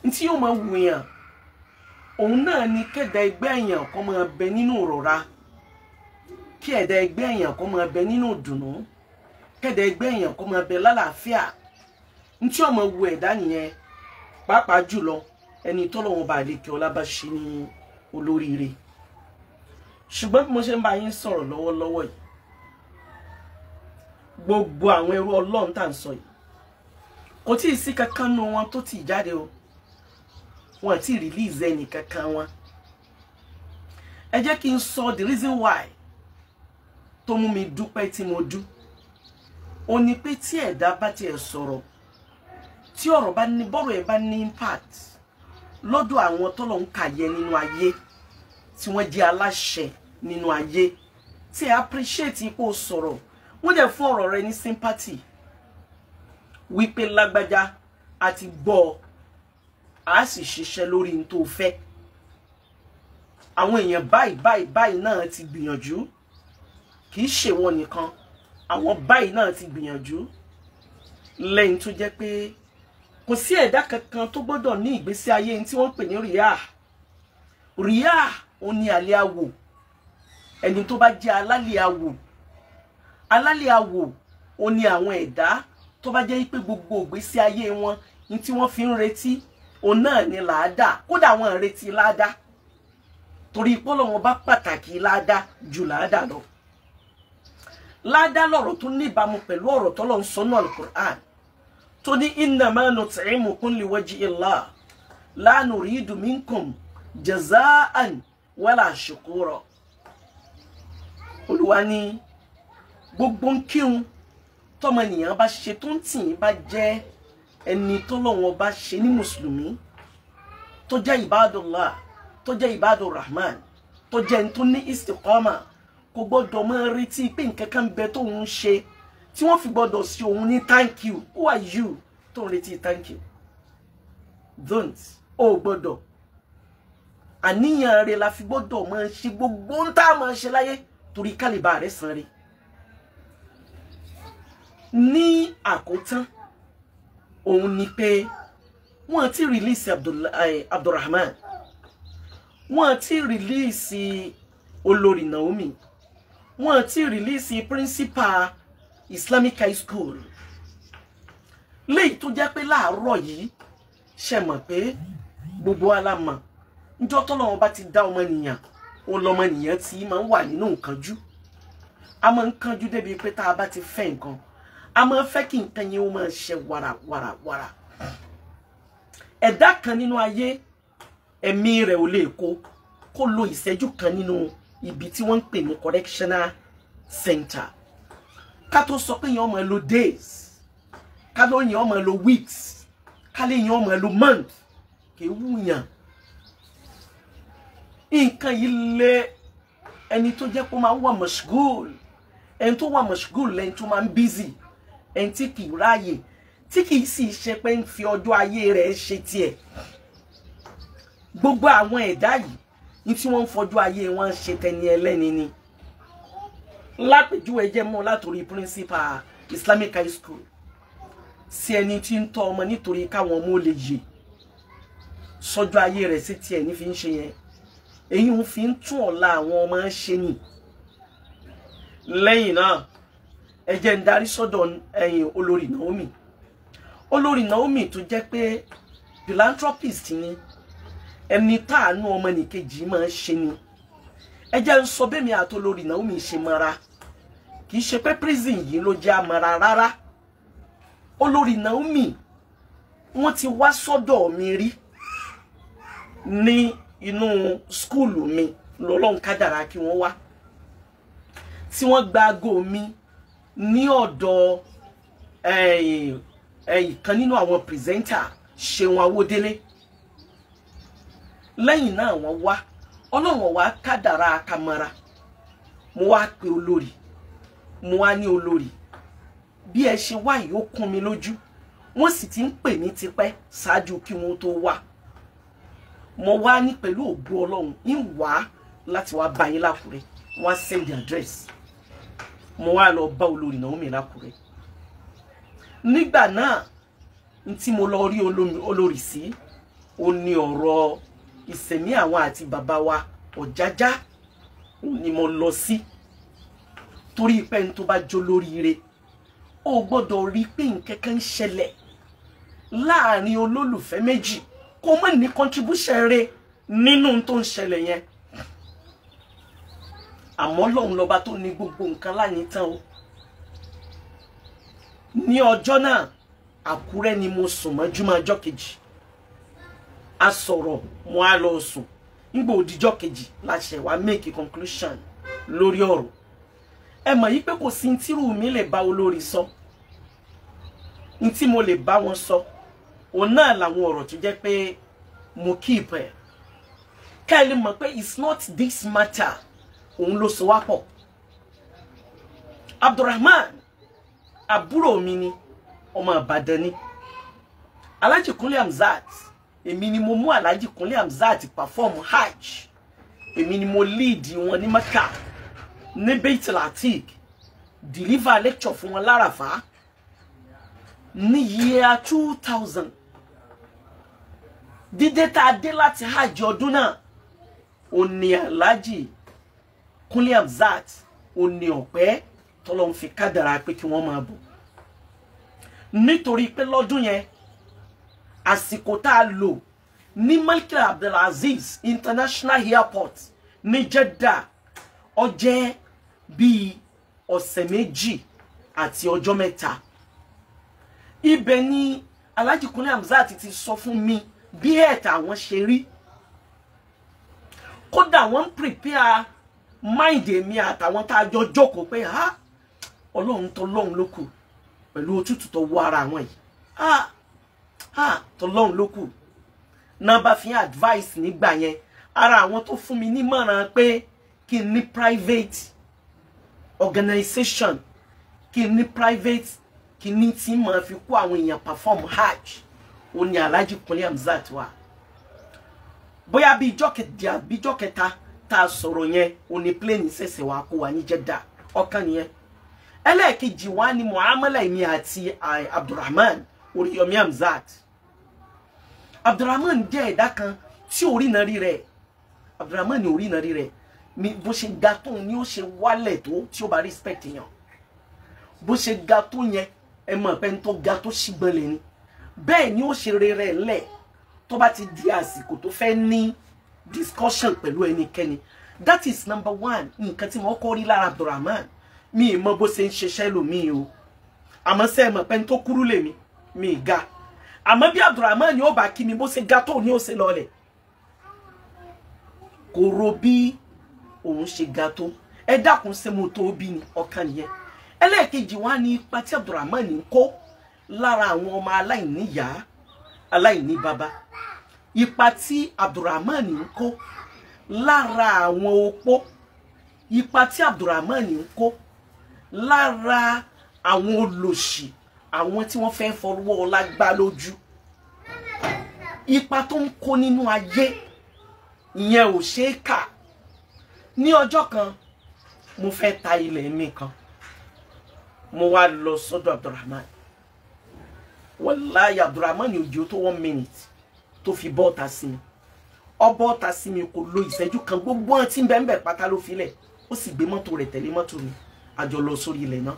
ntí yóò máa wù yàn òun náà ni kẹ́dà ẹgbẹ́ èèyàn kó máa bẹ nínú ìrọ̀ra, kí ẹ̀dà ẹgbẹ́ èèyàn kó máa bẹ nínú ìdùnnú, kẹ́dà ẹgbẹ́ èèyàn kó máa bẹ lálàáfíà. Ntí ó máa wù ẹ̀dá nìyẹn, pàápàá jùlọ ẹni tọ́lọ́run bá lè kí ọlá bá ṣe ní olóríire. Ṣùgbọ́n bí mo ṣe ń bá yín sọ̀rọ̀ lọ́wọ́lọ́wọ́ yìí, gbogbo àwọn ẹrú Ọlọ́run tá ń sọ yìí kò tí ì sí kankan nínú wọn tó ti jáde o, wọn ti release ẹni kankan wọn. Ẹ jẹ́ kí n sọ the reason why tó mú mi dúpẹ́ tí mo dú. Ó ní pé tí ẹ̀dá bá tiẹ̀ sọ̀rọ̀, tí ọ̀rọ̀ bá ní bọ́rọ̀ ẹ̀ bá ní impact lọ́dọ̀ àwọn tọ́lọ́run kà yẹ nínú ayé, tí wọ́n jẹ́ aláṣẹ nínú ayé, tí ẹ appreciate ipò sọ̀rọ̀, wọ́n dẹ̀ fún ọ̀rọ̀ rẹ ní sympathy wípé lágbájá àti gbọ́ a sì ṣiṣẹ́ lórí n tó fẹ́. Àwọn èèyàn báyìí náà ti gbìyànjú, kì í ṣe wọn nìkan, àwọn báyìí náà ti gbìyànjú, lẹ́yìn tó jẹ́ pé kò sí ẹ̀dá kankan tó gbọ́dọ̀ ní ìgbésí ayé tí wọ́n pè ní ríà. Ríà ó ní alẹ́ àwò, ẹni tó bá jẹ́ alálẹ̀ àwò. Alálẹ̀ àwò ó ní àwọn ẹ̀dá tó bá jẹ́ pé gbogbo ìgbésí ayé wọn ní tí wọ́n fi ń retí òun náà ni làádá, kódà wọn retí làádá torí Ọlọ́run bá pàtàkì làádá jù làádá lọ. Làádá lọ̀rọ̀ tó níbàámu pẹ̀lú ọ̀rọ̀ t'Ọlọ́run sọ nínú Al-Qur'an tó ní innama nut'imukum liwajhi Allah la nuridu minkum jaza'an wala shukura. Olúwa ní gbogbo nkírun tọ́mọnìyàn bá ṣe tó ń tì bá jẹ́ ẹni t'Ọlọ́run bá ṣe ní mùsùlùmí, tó jẹ́ ibadullah, tó jẹ́ ibadur rahman, tó jẹ́ ẹni tó ní istiqama, kò gbọ́dọ̀ máa retí pé nǹkan kan bẹ tó ń ṣe tí wọ́n fi gbọ́dọ̀ sí òun ní thank you. Who are you tó ń retí thank you? Don't. Ó gbọ́dọ̀. Àníyàn rẹ̀ la fi gbọ́dọ̀ máa ṣe gbogbo ń tá máa ṣe láyé torí kálíbà rẹ̀ san rẹ̀. Ní àkótán òun ni pé wọ́n ti release Abdulrahman, wọ́n ti release Olórí Naomi, wọ́n ti release principal Islamic High School. Léyìí tó jẹ́ pé láàárọ̀ yìí ṣe mọ̀ pé gbogbo alámọ̀ níjọ́ t'Ọlọ́run bá ti dá ọmọnìyàn, ó lọ́mọnìyàn tí máa ń wà nínú ìkánjú. A máa ń kánjú débi pé tá a bá ti fẹ́ nǹkan, a máa fẹ́ kí nǹkan yẹn ó máa ṣe wàràwàrà. Ẹ̀dá kan nínú ayé ẹ̀mí rẹ̀ ò lè kó lo ìṣẹ́jú kan nínú ibi tí wọ́n ń pè ní correctional center. Ká tó sọ pé yẹn ó máa lo days, ká ló yẹn ó máa lo weeks, ká lè yẹn ó máa lo month, kì í wúyàn. Nǹkan yìí lé ẹni tó jẹ́ pé ó máa ń wà mashgul, ẹni tó wà mashgul lẹ́ni tó máa ń busy, ẹni tí kì í ráyè, tí kì í sì ṣe pé ń fi ọjọ́ ayé rẹ̀ ṣe tiẹ̀. Gbogbo àwọn ẹ̀dá yìí ní tí wọ́n ń fọjú ayé wọn ṣe tẹni ẹlẹ́ni ni. Lápèjúwe jẹ́ mọ́ látòrí principal Islamic High School sí ẹni tí ń tọ́ ọmọ nítorí káwọn ọmọ lè yè, sọjú ayé rẹ̀ sí tiẹ̀ ní fi ń ṣe yẹn. Èyí ń fi ń tún ọ̀la àwọn ọmọ ṣe ni. Lẹ́yìn náà ẹ jẹ́ ń darí sọ́dọ̀ Olórí Naomi. Olórí Naomi tó jẹ́ pé philanthropist ni, ẹni táànú ọmọnìkejì máa ṣe ni. Ẹ jẹ́ ń sọ bẹ́ẹ̀ mi àti Olórí Naomi ṣe mara, kì í ṣe pé prison yìí ló jẹ́ amara rárá. Olórí Naomi wọ́n ti wá sọ́dọ̀ mi rí ní inú skúlù mi, lọ́lọ́run kádàrá kí wọ́n wá, tí wọ́n gba aago mi ní ọ̀dọ̀ ìkan nínú àwọn pírẹsẹ́ńtà Ṣeun Awódélé. Lẹ́yìn náà wọ́n wá, Ọlọ́run wá kádàrá akamara. Mo wá pe olórí, mo wá ní olórí, bí ẹ ṣe wá yìí ó kún mi lójú, wọ́n sì ti ń pè mí tipẹ́ ṣáájú kí wọ́n tó wá. Mo wá ní pẹ̀lú ògo Ọlọ́run ń wá láti wá bá yín l'Ákúrẹ́, wọ́n send the address. Mo wá lọ bá Olórí Naomi l'Ákúrẹ́. Nígbà náà tí mo lọ rí olórí sí, ó ní ọ̀rọ̀ ìsẹ̀mí àwọn àti bàbá wa Ọ̀jájá ni mo lọ sí torí pé n tó bá jó lóríire ó gbọ́dọ̀ rí pé nǹkan kan ṣẹlẹ̀ láàrin olólùfẹ́ méjì kó má ní contribution rẹ̀ nínú tó ń ṣẹlẹ̀ yẹn àmọ́ Ọlọ́run lọ́ba tó ní gbogbo nǹkan láyìn tán o ní ọjọ́ náà Àkúrẹ́ ni mo sùn mọ́júmọ́ ọjọ́ kejì a sọ̀rọ̀ mo á lọ sùn nígbà òdìjọ́ kejì la ṣe wá make a conclusion lórí ọ̀rọ̀ ẹ mọ̀ yí pé kò sí ntírù mi lè bá olórí sọ ntí mo lè bá wọn sọ òun náà làwọn ọ̀rọ̀ tó jẹ́ pé mo keep ẹ̀ ká ẹ lè mọ̀ pé it's not this matter òun ló so wá pọ̀ Abdulrahman àbúrò mi ni ọmọ Ìbàdàn ni Alhaji Kunle Hamzat èmi ni mo mú Alhaji Kunle Hamzat perform hajj èmi ni mo lead wọn ní Mecca ní Baitul Atiq deliver lecture fún wọn l'Arafah ní year 2000 dídé tá a dé láti hajj ọdún náà ó ní Alhaji Kunle Hamzat ó ní ọpẹ́ tọ́lọ́run fi kádàrá pé kí wọ́n máa bọ̀ nítorí pé lọ́dún yẹn àsìkò tá a lò ní Malik Abdulaziz International Airport ní Jeddah ó jẹ́ bí ọ̀sẹ̀ méjì àti ọjọ́ mẹ́ta ibẹ̀ ni Alhaji Kunle Hamzat ti sọ fún mi bí ẹ̀ta àwọn ṣe rí kódà wọ́n prepare mind mi àtàwọn tá a jọ jókòó pé ha Ọlọ́run tó lọ́run ló kù pẹ̀lú òtútù tó wọ ara wọn yìí tó lọ́run ló kù náà bá fi advice nígbà yẹn ara àwọn tó fún mi nímọ̀ràn pé kí n ní private organization kí n ní private kí ní tí máa fi kó àwọn èèyàn perform hajj ó ní Alhaji Kunle Hamzat wa bóyá bí ìjọ́ kejì àbí ìjọ́ kẹta tá a sọ̀rọ̀ yẹn ó ní plane ṣẹ̀ṣẹ̀ wá kó wa ní Jeddah ọ̀kan nìyẹn ẹlẹ́ẹ̀kejì wa ni muamala mi àti Abdulrahman Oríyọmí Hamzat Abdulrahman jẹ́ ẹ̀dá kan tí orí náà rí rẹ̀ Abdulrahman ní orí náà rí rẹ̀ mi bó ṣe ga tó ni ó ṣe wálẹ̀ tó tí ó bá respect yàn bó ṣe ga tó yẹn ẹ mọ̀ pé ń tó ga tó ṣìgbọ́n lè ní bẹ́ẹ̀ ni ó ṣe rere lẹ̀ tó bá ti di àsìkò tó fẹ́ ní discussion pẹ̀lú ẹnikẹ́ni that is number one nǹkan tí mo kọ́ rí lára Abdulrahman mi mọ̀ bó ṣe ń ṣiṣẹ́ lómi o àmọ́ ṣe mọ̀ pé ń tó kúrú lèmi mi ga àmọ́ bí Abdulrahman ni ó bá kí mi bó ṣe ga tó ni ó ṣe lọlẹ̀ kò ro bí òun ṣe ga tó ẹ dákun ṣe mo tó bí ni ọ̀kan nìyẹn ẹlẹ́ẹ̀kejì wá ní ipa tí Abdulrahman ń kó lára àwọn ọmọ aláìníyá aláìní bàbá ipa tí Abdulrahman ń kó lára àwọn opó ipa tí Abdulrahman ń kó lára àwọn olòṣì àwọn tí wọ́n fẹ́ fọwọ́ ọlá gbá lójú ipa tó ń kó nínú ayé ìyẹn ò ṣe é kà ní ọjọ́ kan mo fẹ́ ta ilẹ̀ mi kan mo wá lọ sọ́dọ̀ Abdulrahman wallahi Abdulrahman ní ojú tó 1 minute tó fi bọ́ọ̀ta sí mi ọbọ̀ọ̀ta sí mi kò lo ìṣẹ́jú kan gbogbo wọn tí ń bẹ́ẹ̀ pátá ló filẹ̀ ó sì gbé mọ́tò rẹ̀ tẹ̀lé mọ́tò mi àjọ lọ sórí ilẹ̀ náà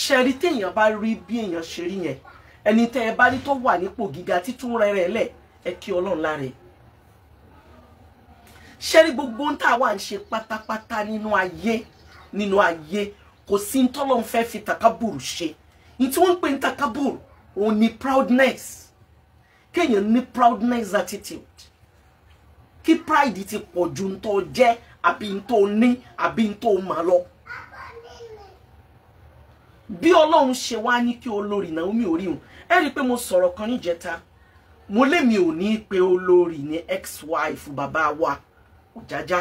ṣẹ́rí téèyàn bá rí bí èèyàn ṣe rí yẹn ẹni tẹ́ ẹ bá rí tó wà nípò gíga títún rẹ̀ lẹ̀ ẹ kí Ọlọ́run láre ṣẹ́rí gbogbo ń tà wà ń ṣe pátápátá nínú ayé kò sí ń tọ́lọ́run fẹ́ fi takaburu ṣe ní tí wọ́n ń pè ní takaburu òun ni proudness kéèyàn ní proudness attitude kí pride ti pọ̀ ju ń tó jẹ́ àbí ń tó ní àbí ń tó mà lọ bí Ọlọ́run ṣe wá ní kí olórí Naomi Oríhun ẹ rí pé mo sọ̀rọ̀ kan níjẹta mo lé mi ò ní pé olórí ní ex-wife bàbá wa Ọ̀jájá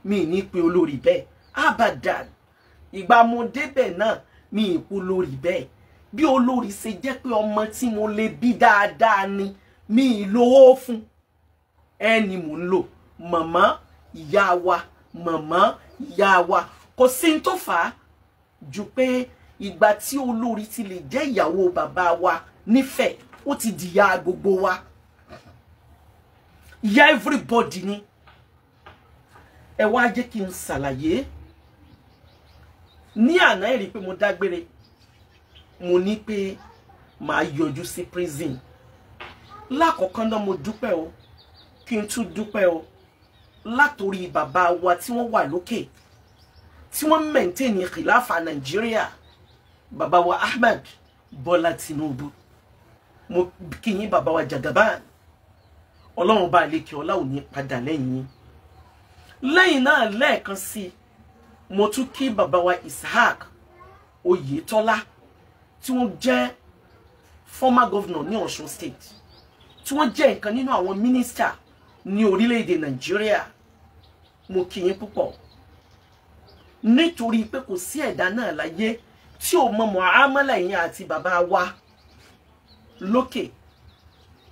mi ní pé olórí bẹ́ẹ̀ abadan ìgbà mo débẹ̀ náà mi ìpò olórí bẹ́ẹ̀ bí olórí ṣe jẹ́ pé ọmọ tí mo lè bí dáadáa ni mi lówó fún ẹni mò ń lò màmá ìyá wa kò sí ń tó fà á ju pé ìgbà tí olórí ti lè jẹ́ ìyàwó bàbá wa nífẹ̀ẹ́ ó ti dìyà gbogbo wa ìyá everybody ni. Ẹ wá jẹ́ kí n ṣàlàyé. Ní àná ẹ rí pé mo dágbére. Mo ní pé màá yọjú sí prison. Lákọ̀ọ́kọ́ náà mo dúpẹ́ o. Kí n tún dúpẹ́ o. Látorí bàbá wa tí wọ́n wà lókè. Tí wọ́n maintain khilafa Nigeria. Bàbá wa Ahmed Bọ́lá Tinubu. Mo kí yín bàbá wa Jagaban. Ọlọ́run bá lékè ọlá ò ní padà lẹ́yìn. Lẹ́yìn náà lẹ́ẹ̀kan sí mo tún kí bàbá wa Ishaq Oyetola tí wọ́n jẹ́ former governor ní Ọ̀ṣun state. Tí wọ́n jẹ́ ìkan nínú àwọn minister ní orílẹ̀-èdè Nigeria. Mo kí yín púpọ̀. Nítorí pé kò sí ẹ̀dá náà láyé tí ó mọ muamala yín àti bàbá wa lókè.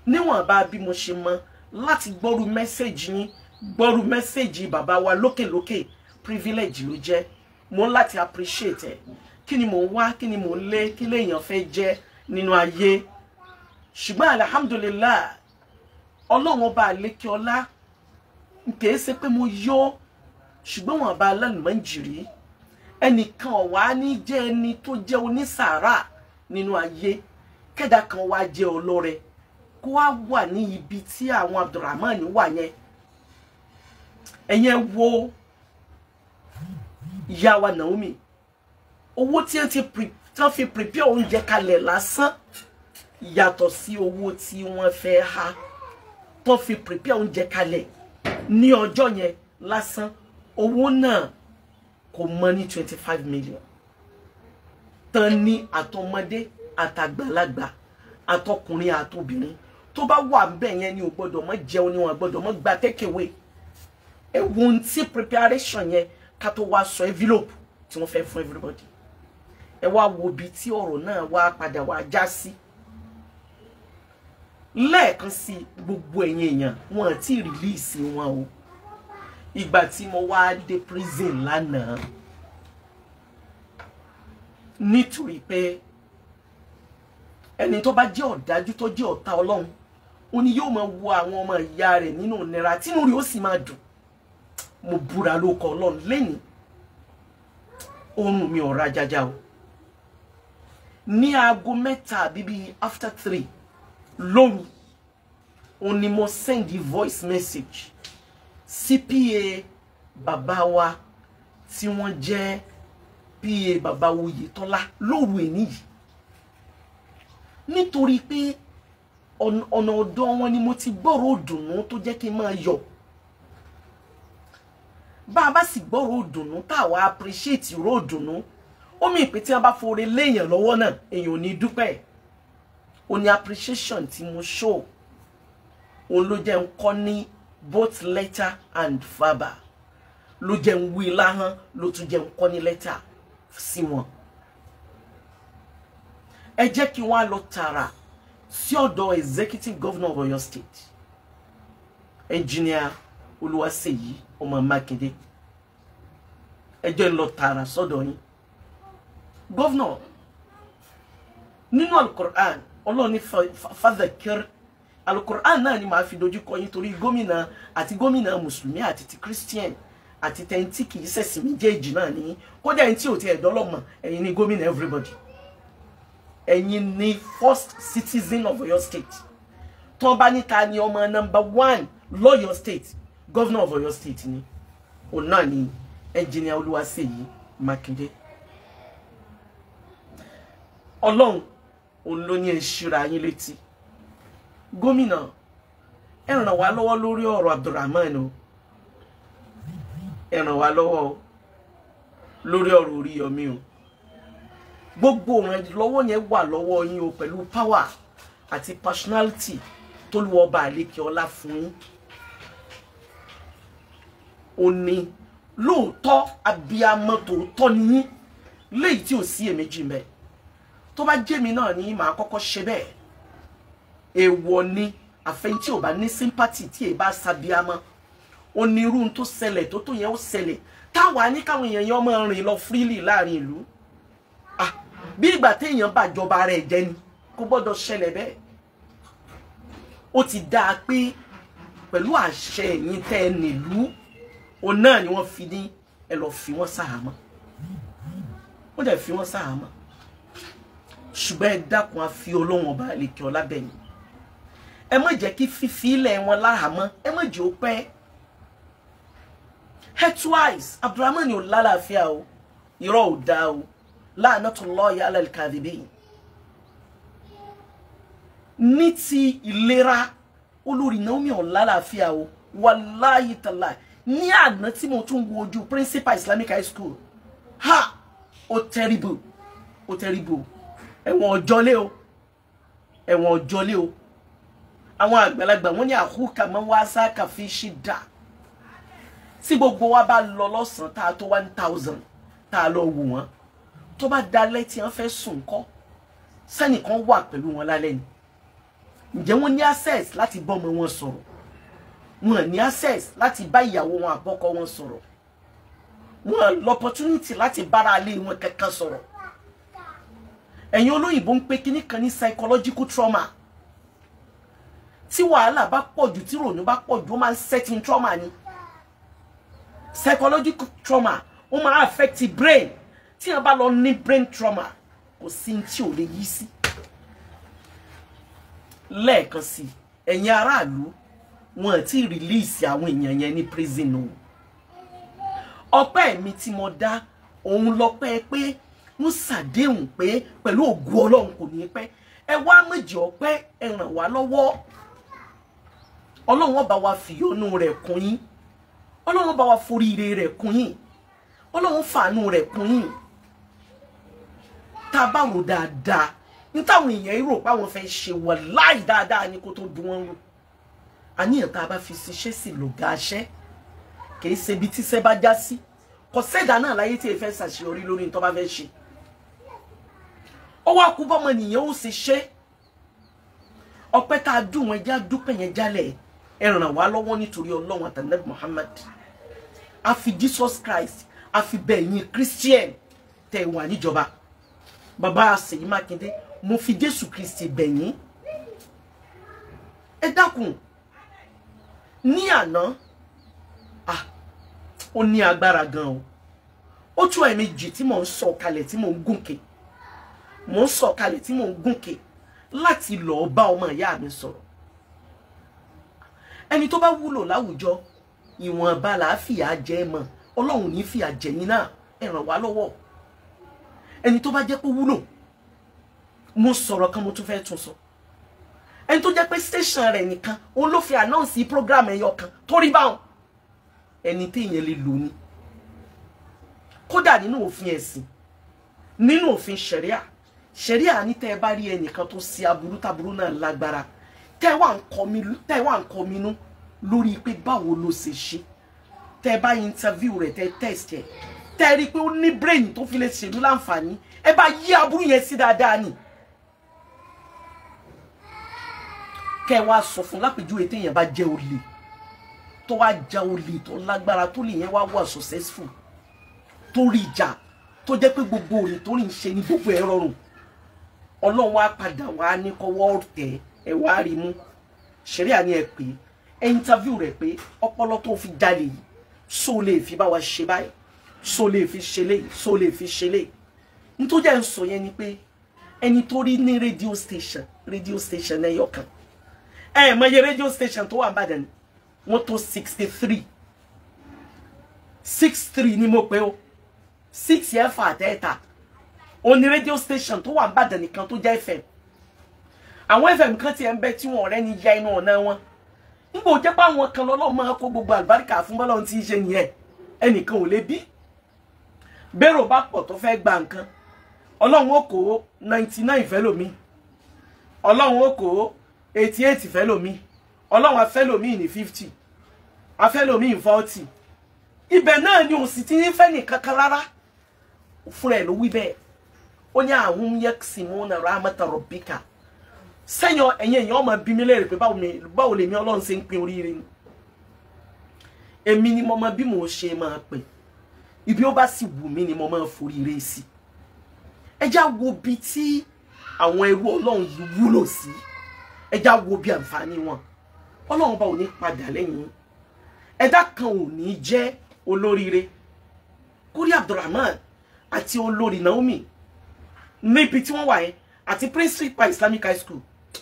Níwọ̀n bá bí mo ṣe mọ̀ láti gbọ́rú message yín, gbọ́rú message bàbá wa lókè privilege ló jẹ́. Mo láti appreciate ẹ. Kí ni mo wá, kí ni mo lé, kí lèèyàn fẹ́ jẹ́ nínú ayé. Ṣùgbọ́n alhamdulillah Ọlọ́run ọba lékè ọlá kìí ṣe pé mo yó ṣùgbọ́n wọn bá lálùmọ́njìrí ẹnìkan wà ní jẹ́ ẹni tó jẹ́ onísàárà nínú ayé kẹ́dà kan wá jẹ́ ọlọ́rẹ kó wà ní ibi tí àwọn Abdulrahman wà yẹn. Ẹ̀yẹn wo ìyá wa Naomi owó tí wọ́n fi prepare oúnjẹ kalẹ̀ lásán yàtọ̀ sí owó tí wọ́n fẹ́ ha tó fi prepare oúnjẹ kalẹ̀ ní ọjọ́ yẹn lásán owó náà kò mọ ní 25 million. Tán ní àtọmọdé àtàgbàlagbà àtọkùnrin àtobìnrin tó bá wà ńbẹ̀ yẹn ni ò gbọ́dọ̀ mọ́ jẹun ni wọ́n gbọ́dọ̀ mọ́ gba take away. Ẹ wo ntí preparation yẹn ká tó wá sọ envelope tí wọ́n fẹ́ fún everybody. Ẹ wá wo bí tí ọ̀rọ̀ náà wá padà wá já sí. Lẹ́ẹ̀kan sí gbogbo ẹ̀yin èèyàn wọn ti release wọn o. Ìgbà tí mo wá dé prison lánàá nítorí pé ẹni tó bá jẹ́ ọ̀dájú tó jẹ́ ọ̀tá Ọlọ́run ó ní yóò máa wo àwọn ọmọ ìyá rẹ̀ nínú ìnira tínú rí ó sì máa dùn. Mo búra lórúkọ Ọlọ́run lẹ́yìn oorun mi ò rajaja o. Ní aago mẹ́ta bíbí after 3 lóru ó ní mo send the voice message sí PA bàbá wa tí wọ́n jẹ́ PA bàbá Oyetola lóru èní yìí nítorí pé ọ̀nà ọ̀dọ̀ wọn ni mo ti gbọ́rọ̀ òdùnnú tó jẹ́ kí n máa yọ̀. Bá a bá sì gbọ́rọ̀ òdùnnú tá a wá appreciate ìró òdùnnú ó mì pé tí wọ́n bá forí léèyàn lọ́wọ́ náà èèyàn ò ní dúpẹ́. Ó ní appreciation tí mo show òun ló jẹ́ ń kọ́ ní both letter and verbal ló jẹ́ ń wí láhán ló tún jẹ́ ń kọ́ ní letter sí wọn. Ẹ jẹ́ kí wọ́n lọ tààrà sí ọ̀dọ̀ executive governor of Oyo State engineer Olúwaṣèyí ọmọ Mákindé. Ẹ jẹ́ ń lọ tààrà sọ́dọ̀ yín. Governor nínú Al-Qur'an Ọlọ́run ní fadhakir Al-Qur'an náà ni màá fi dojú kọ yín torí gómìnà àti gómìnà mùsùlùmí àti ti Christian àti tẹ́ntì kì í ṣẹ̀sìn méjèèjì náà ní kódà ẹni tí ò ti ẹ̀dọ́lọ́mọ ẹ̀yin ni gómìnà everybody. Ẹ̀yin ni first citizen of Oyo State. Tó bá ní ta ni ọmọ number 1 l'Oyo State governor of Oyo State ni òun náà ni engineer Olúwaṣèyí Mákindé. Ọlọ́run òun ló ní ìṣúra yín létí. Gómìnà ẹ ràn wá lọ́wọ́ lórí ọ̀rọ̀ Abdulrahman o. Ẹ ràn wá lọ́wọ́ lórí ọ̀rọ̀ Oríyọmí o. Gbogbo ọ̀ràn lọ́wọ́ yẹn wà lọ́wọ́ yín o pẹ̀lú power àti personality tó lu ọba àlékè ọlá fún yín. Ó ní lóòótọ́ abiyamọ tòótọ́ ni yín léyìí tí ò sí èméjì mẹ́. Tó bá jẹ́ mi náà ni màá kọ́kọ́ ṣe bẹ́ẹ̀. Èèwọ̀ ni àfẹ́yìn tí ò bá ní sympathy tí ẹ bá sabiyamọ. Onírú tó ṣẹlẹ̀ tó tó yẹn ó ṣẹlẹ̀. Táwa ní káwọn èèyàn yẹn máa rìn lọ freely láàrin ìlú. Bí ìgbà téèyàn bá jọba rẹ̀ jẹ́ ni kò gbọ́dọ̀ ṣẹlẹ̀ bẹ́ẹ̀. Ó ti dáa pé pẹ̀lú àṣẹ ẹ̀yin tẹ́ nílùú o náà ni wọ́n fi ní ẹ lọ fi wọ́n sáhámọ́ wọ́n dẹ̀ fi wọ́n sáhámọ́ ṣùgbọ́n ẹ dákun a fi Ọlọ́run ọba àlekè ọlá bẹ̀ yín ẹ má jẹ́ kí fífi ilẹ̀ wọn láhámọ́ ẹ má jẹ́ ó pẹ́ headwise Abdulrahman ò lálàáfíà o irọ́ ò dá o la'natullahi ala al-kadhibin ní ti ìlera olórí Naomi ò lálàáfíà o wallahi tallahi ní àná tí mo tún wo ojú principal Islamic high school ha o terrible ẹ̀wọ̀n ọjọ́lé o àwọn àgbàlagbà wọ́n ní àhúkà máa wá sáàkà fi ṣídà tí gbogbo wa bá lọ lọ́sàn tá tó 1000 tá lọ wò wọ́n tó bá dalẹ́ tí wọ́n fẹ́ sùn kọ́ sẹ́nìkan wà pẹ̀lú wọn lálẹ́ ni ǹjẹ́ wọ́n ní access láti bọ́ ọmọ wọn sọ̀rọ̀ wọn ní access láti bá ìyàwó wọn àbọ́kọ wọn sọ̀rọ̀ wọn l'opportunity láti bára ilé wọn kankan sọ̀rọ̀ ẹ̀yin olóyìnbó ń pè kíní kan ní psychological trauma tí wàhálà bá pọ̀ jù tí rònú bá pọ̀ jù ó máa ń setting trauma ni psychological trauma ó máa affect brain tí wọ́n bá lọ ní brain trauma kò sí tí ò lè yí sí lẹ́ẹ̀kan sí ẹ̀yin aráàlú wọn ti release àwọn èèyàn yẹn ní prison o ọpẹ́ mi tí mo dá òun lọ́pẹ́ pé wọ́n ṣàdéhùn pé pẹ̀lú ògo Ọlọ́run kò ní pẹ́ ẹ wá méjì ọpẹ́ ẹ ràn wá lọ́wọ́ Ọlọ́run ó bá wa fìyọ́nú rẹ̀ kún yín Ọlọ́run ó bá wa foríire rẹ̀ kún yín Ọlọ́run fàánú rẹ̀ kún yín tá bá rò dáadáa ní táwọn èèyàn rò pé àwọn fẹ́ ṣe wàláì dáadáa ní kó tó dùn wọ́n rò àníyàn tá bá fi ṣiṣẹ́ sí lògá aṣẹ́ kìí ṣe ibi tí iṣẹ́ bá já sí kò sẹ́dá náà láyé tí ẹ fẹ́ ṣàṣeyọrí lórí ní tó bá fẹ́ ṣe ó wá kú bọ́mọ nìyẹn ó sì ṣe ọpẹ́ tá a dùn wọn já dúpẹ́ yẹn jálẹ̀ ẹ ràn wá lọ́wọ́ nítorí Ọlọ́run àtànẹ́bí Muhammad a fi Jesus Christ a fi bẹ̀yìn Christian tẹ̀ wà níjọba bàbá Ṣèyí Mákindé mo fi Jésù Kristi bẹ̀yìn ẹ dákun ní àná ó ní agbára gan o ó tún ẹ̀mejì tí mò ń sọ̀ kalẹ̀ tí mò ń gùnkè mò ń sọ̀ kalẹ̀ tí mò ń gùnkè láti lọ bá ọmọ ìyá mi sọ̀rọ̀ ẹni tó bá wúlò láwùjọ ìwọ̀nba là á fìyà jẹ mọ́ Ọlọ́run ní fìyà jẹ yín náà ẹ ràn wá lọ́wọ́ ẹni tó bá jẹ́ pé wúlò mo sọ̀rọ̀ kan mo tún fẹ́ tún sọ ẹni tó jẹ́ pé station rẹ̀ nìkan òun ló fi announce program ẹyọ kan torí báwọn ẹni téèyàn lè lò ní kódà nínú òfin ẹ̀sìn nínú òfin ṣẹ̀ríà ní tẹ́ ẹ bá rí ẹnìkan tó ṣe aburú taburú náà lágbára tẹ́ wà ń kọminú lórí pé báwo ló ṣe ṣe tẹ́ bá interview rẹ̀ tẹ́ test ẹ̀ tẹ́ rí pé ó ní brain tó fi lè ṣèlú láǹfààní ẹ bá yí aburú yẹn sí dáadáa ni kẹ́ wá sọ fún lápèjúwe téèyàn bá jẹ́ olè tó wá ja olè tó lágbára tó lè yẹn wá wà successful tó rí ìjà tó jẹ́ pé gbogbo òrìn tó rìn ṣe ní gbogbo ẹ̀ rọrùn Ọlọ́run wá padà wá ní kọ́wọ́ tẹ̀ ẹ wá rí mú ṣẹ̀ríà ní ẹ pé ẹ interview rẹ̀ pé ọpọlọ tó fi jalè yìí so lè fi bá wa ṣe báyìí so lè fi ṣe léyìí so lè fi ṣe léyìí ní tó jẹ́ ń sọ yẹn ni pé ẹni tó rí ní radio station ẹyọ kan ẹ mọ iye radio station tó wà Ìbàdàn wọ́n tó 63 ni mo pé o 6 yẹn fà tẹ́ẹ̀ta ó ní radio station tó wà Ìbàdàn nìkan tó jẹ́ FM àwọn FM kan ti ẹ̀ ń bẹ tí wọ́n ọ̀rẹ́ ni ya inú ọ̀nà wọn nígbà ó jẹ́ pé àwọn kan lọ́lọ́ máa kó gbogbo àlùbáríkà fún bọ́lọ́run tí ń ṣe nìyẹn ẹnìkan ò lè bí bẹ́rò bá pọ̀ tó fẹ́ gba nǹkan Ọlọ́run ó kó 99 fẹ́ lómi Ọlọ́run ó kó 88 fẹ́ lómi Ọlọ́run afẹ́ lómi ní 50 afẹ́ lómi ní 40 ibẹ̀ náà ni ò sì ti ní fẹ́ nìkan kan rárá fúnra ẹ̀ ló wí bẹ́ẹ̀ ó ní ahum yaksimuna rahmata rabbika sẹ́yìn ẹ̀yìn èèyàn ọmọ bí mi léèrè pé báwo lèmi Ọlọ́run ṣe ń pín oríire ni èmi ni mo mọ bí mo ṣe máa pè ibi ó bá sì wù mí ni mo máa foríire sí ẹ já wo bí tí àwọn ẹrú Ọlọ́run yìí wúlò sí ẹ já wo bí àǹfààní wọn Ọlọ́run bá ò ní padà lẹ́yìn ẹ̀dá kan ò ní jẹ́ olóríire kórí Abdulrahman àti olórí Naomi níbi tí wọ́n wà yẹn àti principal Islamic High School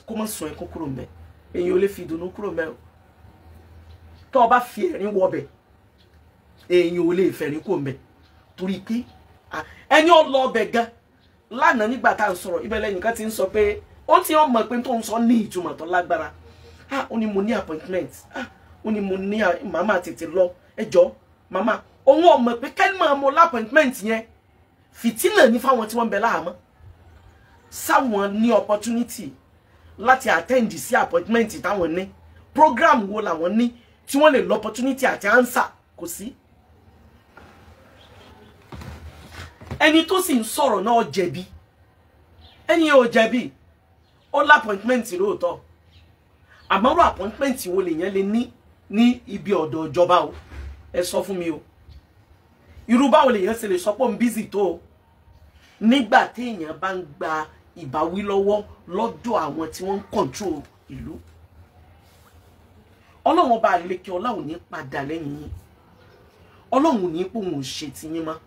kó má sọ ẹkún kúrò ńbẹ̀ èyàn ò lè fi ìdùnnú kúrò ńbẹ̀ o tó bá fi ẹ̀rín wọbẹ̀ èyàn ò lè fẹ̀rín kúrò ńbẹ̀ torí pé ẹni ó lọ ọbẹ̀ gan lánàá nígbà tá à ń sọ̀rọ̀ ibẹ̀ lẹ́nìkan ti ń sọ pé ó ti ń mọ̀ pé tó ń sọ ní ìtumọ̀ tó lágbára ó ní mo ní appointment ó ní mo ní màmá tètè lọ ẹjọ́ màmá òun ò mọ̀ pé kẹ́ni máa mọ appointment yẹn fìtínà ní fáwọn tí wọ́n ń bẹ láhàámọ́ sáwọn ní opportunity láti attend sí appointment táwọn ní program wo làwọn ní tí wọ́n lè lọ opportunity àti answer kò sí. ẹni tó sì ń sọ̀rọ̀ náà jẹ̀bi ẹni ò jẹ̀bi ó lá appointment lóòótọ́ àmọ́rò appointment wo lèèyàn lè ní ibi ọ̀dọ̀ ìjọba o ẹ sọ fún mi o irú báwo lèèyàn ṣe lè sọ pé ń busy tó o nígbà téèyàn bá ń gba ìbáwí lọ́dọ̀ àwọn tí wọ́n ń control ìlú. Ọlọ́run ọba àlekè ọlá ò ní padà lẹ́yìn yín Ọlọ́run ò ní pé òun ò ṣe ti yín mọ́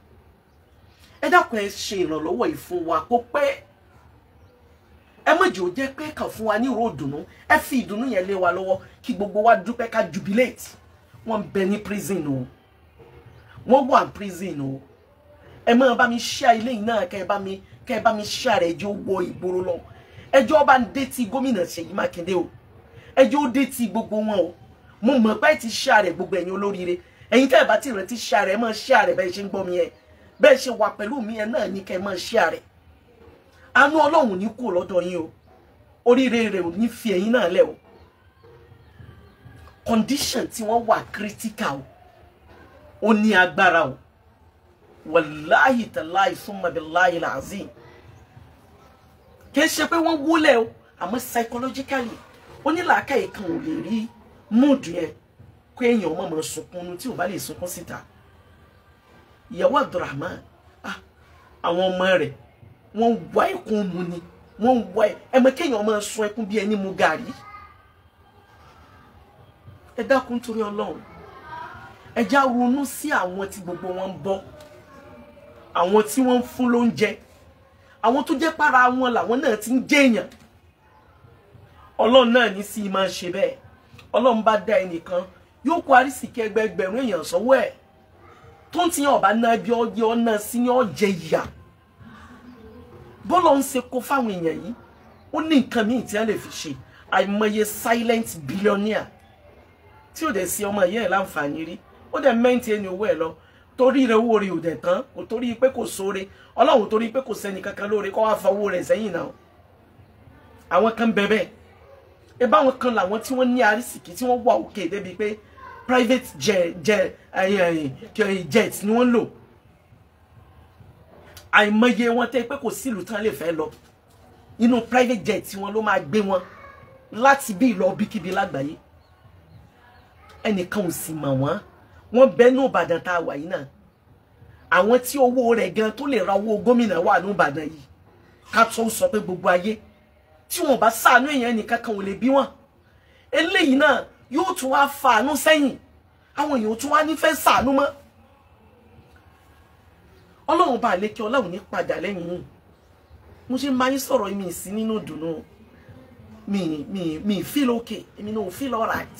ẹ dákun ẹ ṣe ìrànlọ́wọ́ yìí fún wa kó pé ẹ má jẹ́ ó jẹ́ pé kàn fún wa ní ìró ìdùnnú ẹ fi ìdùnnú yẹn lé wa lọ́wọ́ kí gbogbo wa dúpẹ́ ká jubilate wọ́n ń bẹ ní prison o wọ́n wà ní prison o ẹ máa bá mi share ilé yìí náà kẹ́ ẹ bá mi share ẹjọ́ wọ ìgboro lọ ẹjọ́ bá ń dé ti gómìnà Ṣèyí Mákindé o ẹjọ́ ó dé ti gbogbo wọn o mo mọ̀ pé ti share gbogbo ẹ̀yin olóríire ẹ̀yin tẹ́ ẹ bá ti rántí share ẹ máa share bẹ́ẹ̀ ṣe ń gbọ́ mi ẹ bẹ́ẹ̀ ṣe wà pẹ̀lú mi ẹ náà ní kẹ́ ẹ máa share àánú Ọlọ́run ní kú lọ́dọ̀ yín o oríire rẹ̀ ò ní fi ẹ̀yin náà lẹ̀ o condition tí wọ́n wà critical ó ní agbára o wallahi tallahi summa billahi alazim kìí ṣe pé wọ́n wólẹ̀ o àmọ́ psychologically ó ní làákàyè kan ò lè rí mood yẹn kó èèyàn ọmọ mọ̀ sunkún tí ò bá lè sunkún síta ìyàwó Abdulrahman àwọn ọmọ rẹ̀ wọ́n wá ẹkún mu ni wọ́n wá ẹmọ kéèyàn ọmọ sun ẹkún bí ẹni mu gàrí ẹ dákun torí Ọlọ́run ẹ já ronú sí àwọn tí gbogbo wọn ń bọ́ àwọn tí wọ́n ń fún lóúnjẹ àwọn tó jẹ́ para wọn làwọn náà ti ń jẹ́yàn Ọlọ́run náà ní sí máa ṣe bẹ́ẹ̀ Ọlọ́run bá dá ẹnìkan yóò kó àrísìkí ẹgbẹgbẹ̀rún èèyàn sọ́wọ́ ẹ̀ tó ń tiyan ọba náà bí ọjẹ ọ̀nà sí ní ọjẹ ìyà bọ́lọ̀ ń ṣe kó fáwọn èèyàn yìí ó ní nǹkan míì tí wọ́n lè fi ṣe àìmọye silent billionaire tí ò dẹ̀ sí ọmọ ìyá ẹ̀ láǹfààní rí ó dẹ̀ mẹ́ǹtì ẹni owó ẹ̀ lọ torí rẹ̀ owó rẹ̀ ò dẹ̀ tán kò torí pé kò sóore Ọlọ́run torí pé kò sẹ́ni kankan lóore kó wá fa owó rẹ̀ sẹ́yìn náà àwọn kan bẹ̀bẹ̀ ẹ bá wọn kan làwọn tí wọ́n ní àrísìkí tí wọ́n wà òkè débi pé private jet ni wọ́n lò àìmọye wọn tẹ́ pé kò sílùú tán lè fẹ́ lọ inú private jet wọn ló máa gbé wọn láti bí ìlọ bíkíbi lágbàáyé ẹnìkan ò sì mọ̀ wọ́n bẹnu Ìbàdàn tá a wà yìí náà àwọn tí owó rẹ̀ gan tó lè ra owó gómìnà wà ní Ìbàdàn yìí ká tó sọ pé gbogbo ayé tí wọ́n bá ṣàánú èèyàn nìkan kan ò lè bí wọn eléyìí náà yóò tún wá fàánú sẹ́yìn àwọn èèyàn tún wá nífẹ̀ẹ́ ṣàánú mọ́ Ọlọ́run bá lékè Ọlọ́run ní padà lẹ́yìn yìí mo ṣe máa ń sọ̀rọ̀ mi sí nínú ìdùnnú mi feel okay èmi náà feel alright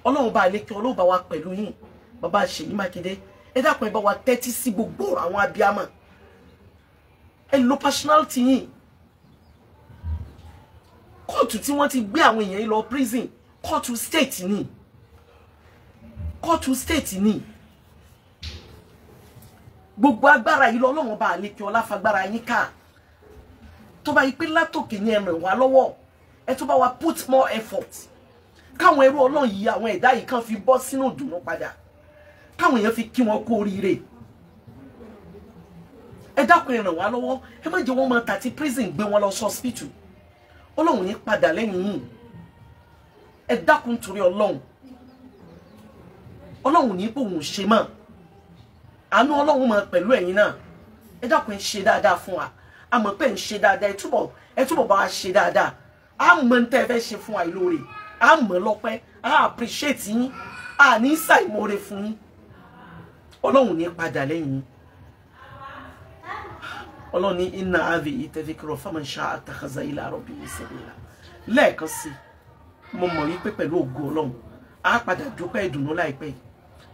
Ọlọ́run bá lékè Ọlọ́run bá wa pẹ̀lú yín bàbá Ṣèyí Mákindé ẹ dákun ẹ bá wa tẹ́tí sí gbogbo àwọn abiyamọ ẹ lo personality yín kóòtù tí wọ́n ti gbé àwọn èèyàn lọ prison kóòtù state ni gbogbo agbára yìí Ọlọ́run bá lékè ọlá fagbára yín ká tó bá yí pé látòkè ní ẹ̀ràn wá lọ́wọ́ ẹ tó bá wa put more effort káwọn ẹrú Ọlọ́run yìí àwọn ẹ̀dá yìí kan fi bọ́ sínú ìdùnnú padà káwọn èèyàn fi kí wọn kú oríire ẹ dákun ẹ ràn wá lọ́wọ́ ẹ má jẹ́ wọ́n máa tàti prison gbé wọn lọ hospital Ọlọ́run ní padà lẹ́yìn yìí ẹ dákun torí Ọlọ́run ní pé òun ṣe mọ́ àánú Ọlọ́run máa pẹ̀lú ẹ̀yin náà ẹ dákun ẹ ṣe dáadáa fún wa a mọ̀ pé ń ṣe dáadáa ẹ túbọ̀ bá wa ṣe dáadáa a mọ̀ ń tẹ́ ẹ fẹ́ ṣe fún wa lóore a mọ̀ lọ́pẹ́ a appreciate yín a ní ṣàìmoore fún yín Ọlọ́run ní padà lẹ́yìn Ọlọ́run ní inna hadhihi tadhkira faman sha'a ittakhadha ila rabbihi sabila lẹ́ẹ̀kan sí mo mọ̀ wípé pẹ̀lú ògo Ọlọ́run a padà dúpẹ́ ìdùnnú láìpẹ́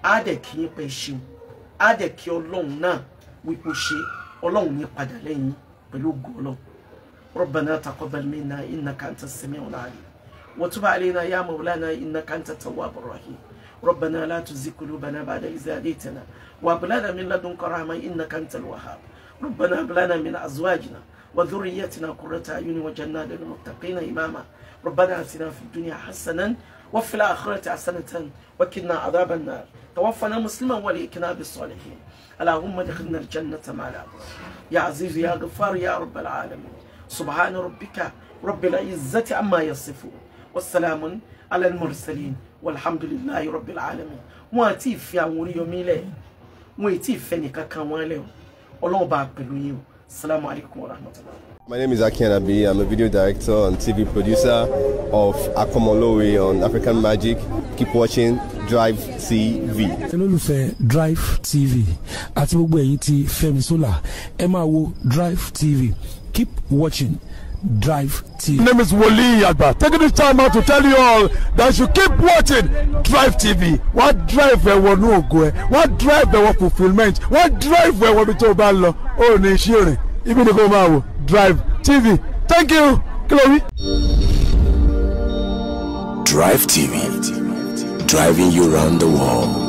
a dẹ̀ kí yín pẹ́ ṣeun a dẹ̀ kí Ọlọ́run náà wípé ṣe Ọlọ́run ní padà lẹ́yìn pẹ̀lú ògo Ọlọ́run ربنا تقبل منا إنك أنت السميع العليم وتب علينا يا مولانا إنك أنت التواب الرحيم ربنا لا تزغ قلوبنا بعد إذ هديتنا وهب لنا من لدنك رحمة إنك أنت الوهاب ربنا هب لنا من أزواجنا وذريتنا قرة أعين وجعلنا للمتقين إماما ربنا آتنا في الدنيا حسنة وفي الآخرة حسنة وقنا عذاب النار توفنا مسلما وليكنا بالصالحين اللهم ادخلنا الجنة مع الأبرار يا عزيز يا غفار يا رب العالمين سبحان ربك رب العزة عما يصفون والسلام على المرسلين والحمد لله رب العالمين واتي في àwọn Oríyọmí le wọ́n ti fẹ́ nìkan kan wọ́n le Ọlọ́run bá pẹ̀lú yín o assalamu alaikum wa rahmatullah. My name is Aki Anabi. I'm a video director and TV producer of Akomolowe on African Magic. Keep watching Drive TV. Olólùfẹ́ Drive TV àti gbogbo ẹ̀yin tí Fẹ́mi Sola ẹ máa wo Drive TV. Keep watching Drive TV. My name is Wole Agba. Taking this time out to tell you all that you keep watching Drive TV. What drive ẹ̀wọ̀n ní ògo ẹ̀? What drive ẹ̀wọ̀n fulfilment? What drive ẹ̀wọ̀n bí tó bá lọ? Ó ní iṣẹ́ rẹ̀. Ibi ni kò máa wò Drive TV. Thank you. Chloe. Drive TV. Driving you around the world.